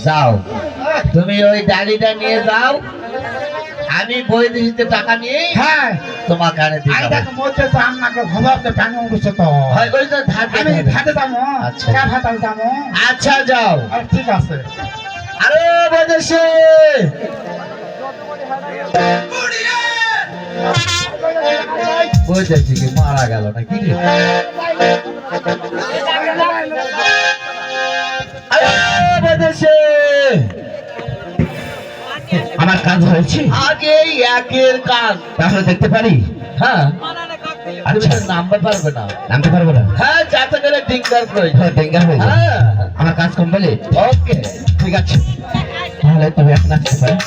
যাও তুমি ওই ডালিটা নিয়ে যাও, আমি বই দিতে টাকা নিয়ে হ্যাঁ তোমার কানে আই দিই। দেখ মধ্যে তো আমাকে ঘবাতে পানি উঠছে তো হয় ওই তো ধাতে আমি ধাতে যাবো আচ্ছা। কা ভাতাল যাবো আচ্ছা যাও। আর ঠিক আছে আরে বদেশে বদেশে কি মারা গেল নাকি রে? আরে বদেশে আমার কাজ হয়েছে আগে একের কাজ তাহলে দেখতে পারি হ্যাঁ আচ্ছা নামতে পারবে না। নামতে পারবো না হ্যাঁ যাতে করে ডিঙ্গার প্রয়োজন। হ্যাঁ ডেঙ্গা হয়ে যায় হ্যাঁ আমার কাজ কমপ্লিট ওকে ঠিক আছে তাহলে তুমি এখন আসতে পারো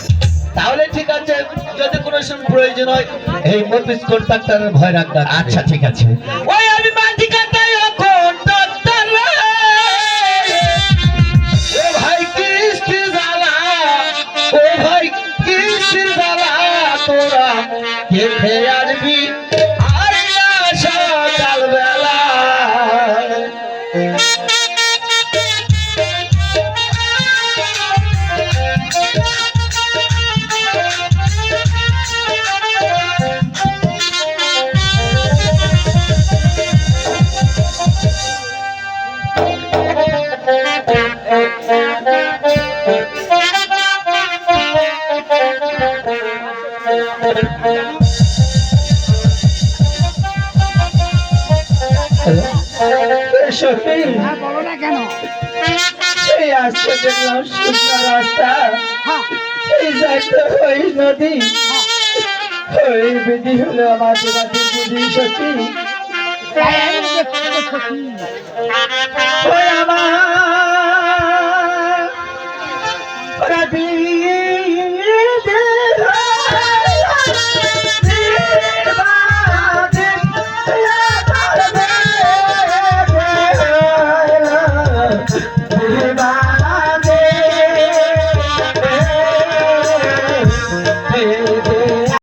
তাহলে ঠিক আছে, যদি কোনো সময় প্রয়োজন হয় এই মফিস কন্ট্রাক্টরের ভয় রাখতে। আচ্ছা ঠিক আছে ওই আমি মাটি কাটাই কন্ট্রাক্টর ও ভাই কিস্তি জ্বালা, ও ভাই কিস্তি জ্বালা তোরা কে খেয়ে আসবি আর না সকাল বেলা। সত্যি বলো না কেন এই আসছে দেখলাম শুকনো রাস্তা, এই যাইতে ওই নদী, ওই বিধি হলো আমার তোমাদের বুঝি সত্যি। ওই আমার